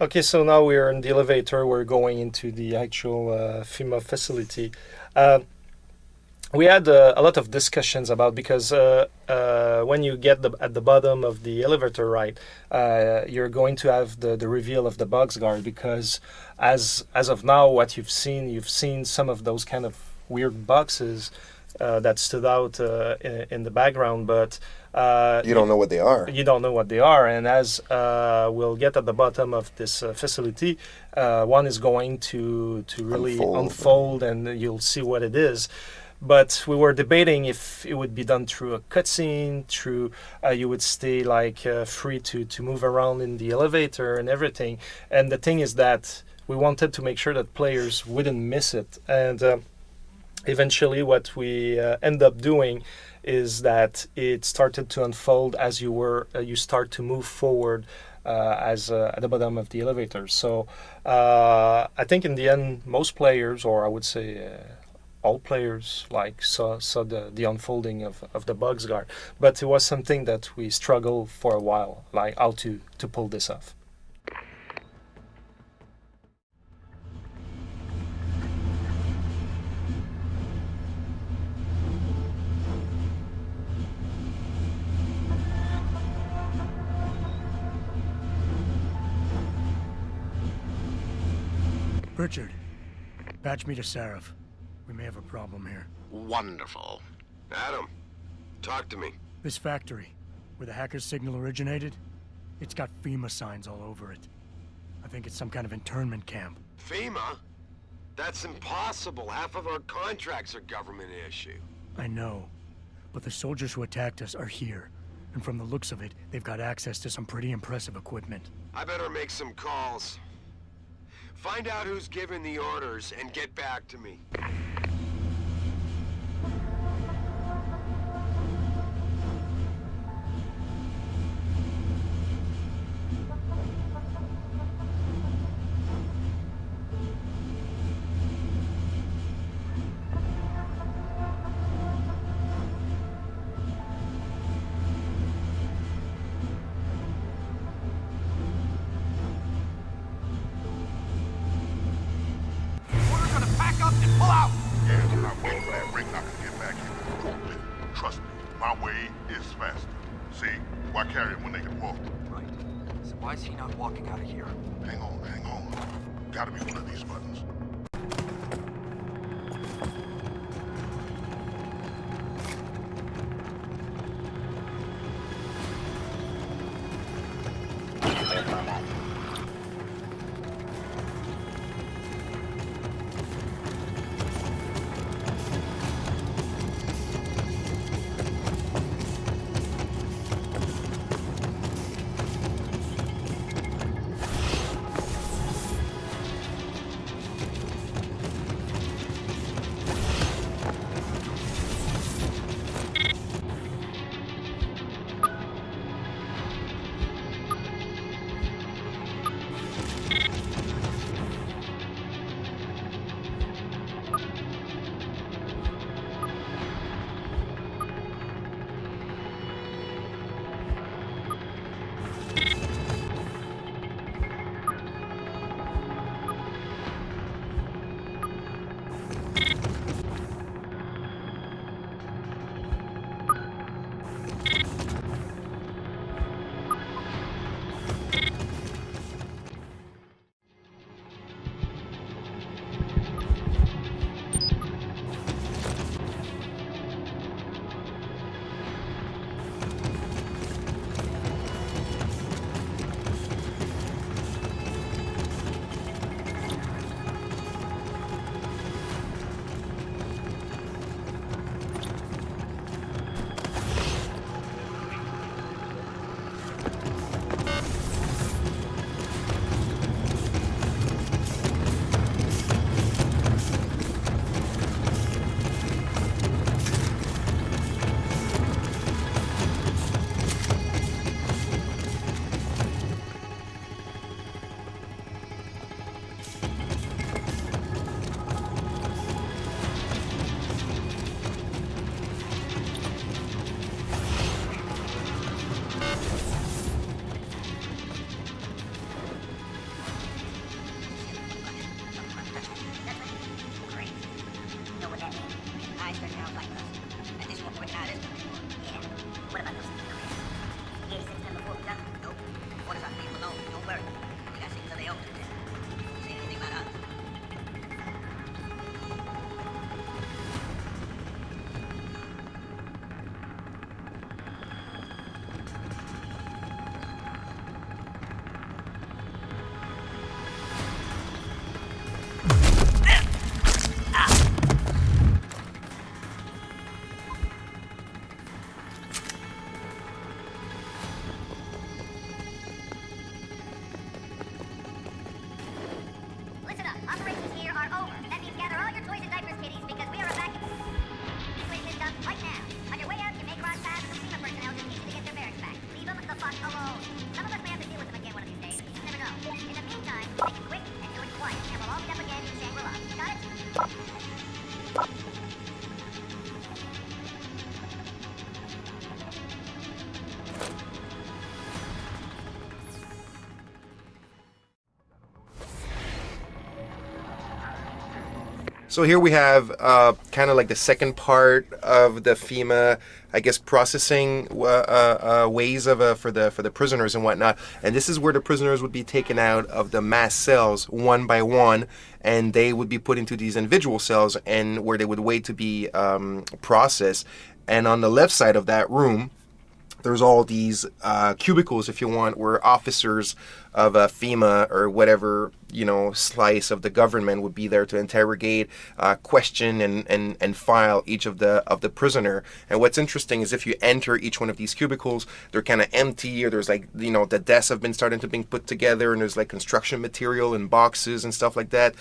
Okay, so now we're in the elevator. We're going into the actual FEMA facility. Uh, we had a lot of discussions about because when you get at the bottom of the elevator, right, you're going to have the reveal of the bugs guard because as of now, what you've seen some of those kind of weird boxes that stood out in the background, but You don't know what they are. you don't know what they are. And as we'll get at the bottom of this facility, one is going to really unfold, and you'll see what it is. But we were debating if it would be done through a cutscene, through you would stay like free to move around in the elevator and everything. And the thing is that we wanted to make sure that players wouldn't miss it. And eventually, what we end up doing is that it started to unfold as you start to move forward as at the bottom of the elevator. So I think in the end, most players, or I would say all players, like saw the unfolding of the bugs guard. But it was something that we struggled for a while, like how to pull this off. Richard, patch me to Sarif. We may have a problem here. Wonderful. Adam, talk to me. This factory, where the hacker's signal originated, it's got FEMA signs all over it. I think it's some kind of internment camp. FEMA? That's impossible. Half of our contracts are government issue. I know, but the soldiers who attacked us are here. And from the looks of it, they've got access to some pretty impressive equipment. I better make some calls. Find out who's giving the orders and get back to me. Yeah, I'm not waiting for that ring knocker to get back here. Brooklyn, trust me, my way is faster. See, why carry him when they can walk? Right. So why is he not walking out of here? Hang on, hang on. Gotta be one of these buttons. guys start to outflank us. And this won't work out, is it? Yeah. What about those things? Yeah, since time before, huh? Nope. Orders are leave them alone. Don't worry. We got things of their own to do. Don't say anything about us. Listen up. Operations here are over. That means gather all your toys and diapers, kiddies, because we are evacuating. Evacuating this dump right now. On your way out, you may cross paths with FEMA personnel who need you to get their barracks back. Leave them the fuck alone. Some of us may have to deal with them again one of these days. You never know. In the meantime, make it quick and do it quiet, and we'll all meet up again in Shangri-La. Got it? So here we have kind of like the second part of the FEMA, I guess, processing ways of for the prisoners and whatnot. And this is where the prisoners would be taken out of the mass cells one by one, and they would be put into these individual cells, and where they would wait to be processed. And on the left side of that room, there's all these cubicles, if you want, where officers of FEMA or whatever, you know, slice of the government would be there to interrogate, question, and file each of the prisoner. And what's interesting is if you enter each one of these cubicles, they're kind of empty, or there's like, you know, the desks have been starting to being put together, and there's like construction material and boxes and stuff like that,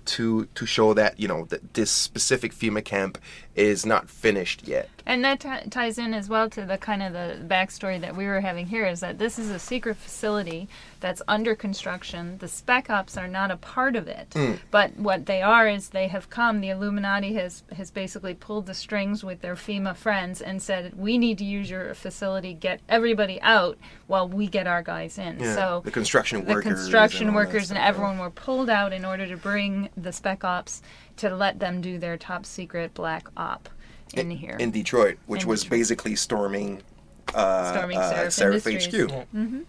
to show that, you know, that this specific FEMA camp is not finished yet. And that ties in as well to the kind of the backstory that we were having here, is that this is a secret facility that's under construction. The Spec Ops are not a part of it, but what they are is they have come, the Illuminati has basically pulled the strings with their FEMA friends and said, we need to use your facility, get everybody out while we get our guys in. Yeah, So the construction workers and everyone were pulled out in order to bring the Spec Ops to let them do their top secret black op in here. In Detroit, which In was Detroit. basically storming Seraph Seraph Industries. HQ. Mm-hmm.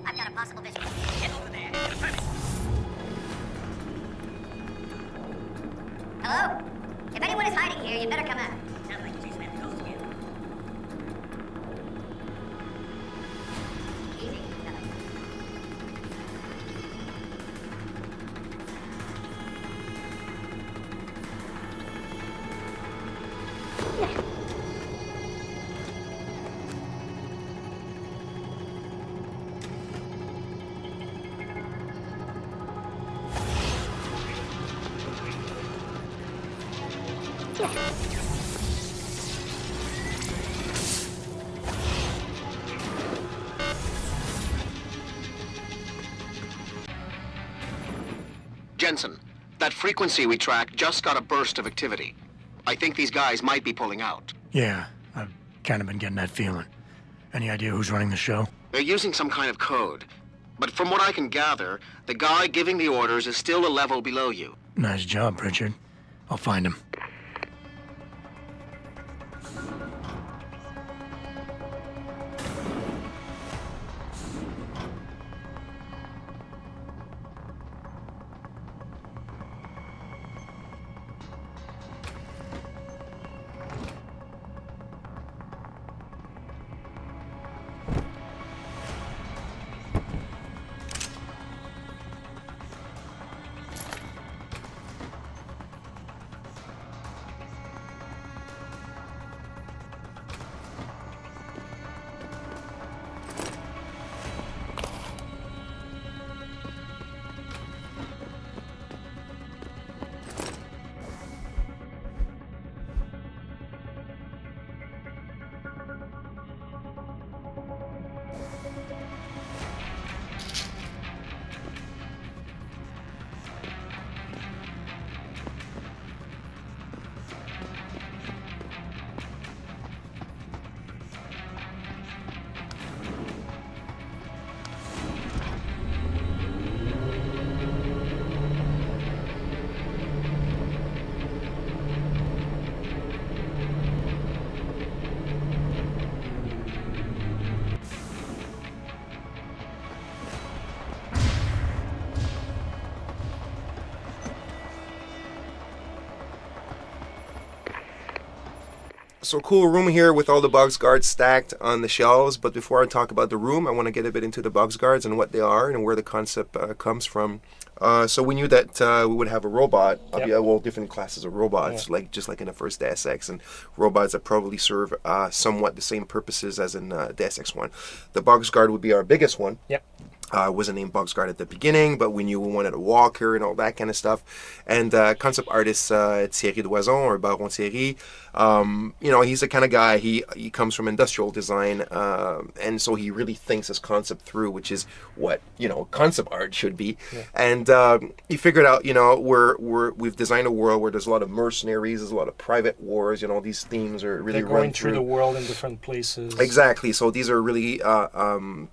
I've got a possible visual. Get over there. Hello? If anyone is hiding here, you better come out. Sounds like she's been close to you. Easy. Nothing. Jensen, that frequency we tracked just got a burst of activity. I think these guys might be pulling out. Yeah, I've kind of been getting that feeling. Any idea who's running the show? They're using some kind of code. But from what I can gather, the guy giving the orders is still a level below you. Nice job, Richard. I'll find him. So cool room here with all the box guards stacked on the shelves. But before I talk about the room, I want to get a bit into the box guards and what they are and where the concept comes from. So we knew that we would have a robot. Well, different classes of robots, just like in the first Deus Ex, and robots that probably serve somewhat the same purposes as in Deus Ex 1. The box guard would be our biggest one. Yep. Wasn't named Box Guard at the beginning, but we knew we wanted a walker and all that kind of stuff. And concept artist Thierry Doison, or Baron Thierry, he's the kind of guy, he comes from industrial design, and so he really thinks his concept through, which is what, concept art should be. Yeah. And he figured out, we've designed a world where there's a lot of mercenaries, there's a lot of private wars, these themes are really They're going through the world in different places. Exactly. So these are really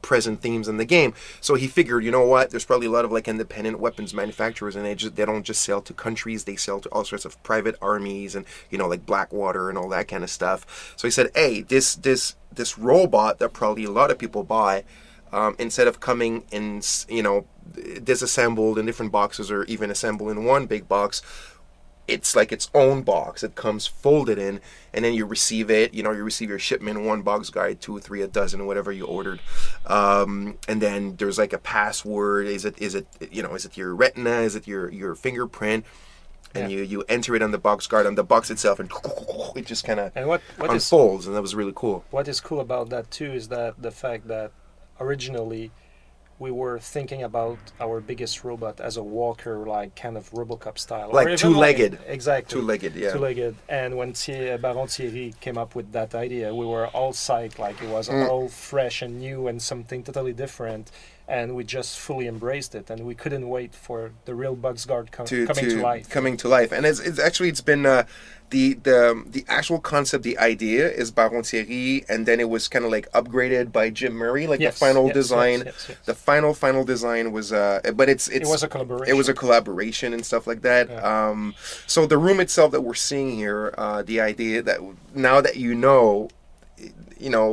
present themes in the game. So he figured, there's probably a lot of independent weapons manufacturers, and they don't just sell to countries, they sell to all sorts of private armies and like Blackwater and all that kind of stuff. So he said, hey, this robot that probably a lot of people buy, instead of coming in, disassembled in different boxes or even assembled in one big box, it's like its own box. It comes folded in, and then you receive it. You receive your shipment, one box guide, 2, 3, a dozen, whatever you ordered. And then there's like a password. Is it your retina? Is it your fingerprint? And you enter it on the box guard, on the box itself, and it just kind of unfolds, and that was really cool. What is cool about that too is that the fact that originally we were thinking about our biggest robot as a walker, like kind of RoboCop style. Like two-legged. Exactly. Two-legged, yeah. Two-legged. And when Baron Thierry came up with that idea, we were all psyched, like it was all fresh and new and something totally different. And we just fully embraced it, and we couldn't wait for the real Box Guard coming to life. Coming to life, and it's been the actual concept, the idea is Baron Thierry, and then it was kind of like upgraded by Jim Murray, the final design. Yes. The final design was, but it was a collaboration. It was a collaboration and stuff like that. Yeah. So the room itself that we're seeing here, the idea that now that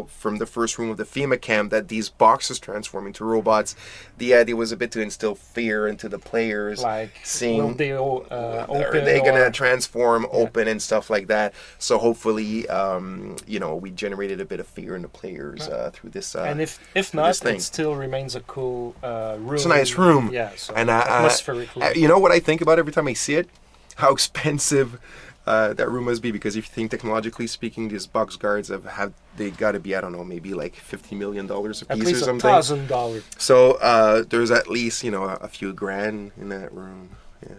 from the first room of the FEMA camp, that these boxes transform into robots, the idea was a bit to instill fear into the players. Seeing, will they open? Are they going to transform, open, and stuff like that? So hopefully, we generated a bit of fear in the players through this. And if not, it still remains a cool room. It's a nice room. Yeah, so and atmospherically. You know what I think about every time I see it? How expensive that room must be, because if you think technologically speaking, these box guards they got to be, I don't know, maybe like $50 million a piece or something. $1,000. So there's at least a few grand in that room. Yeah.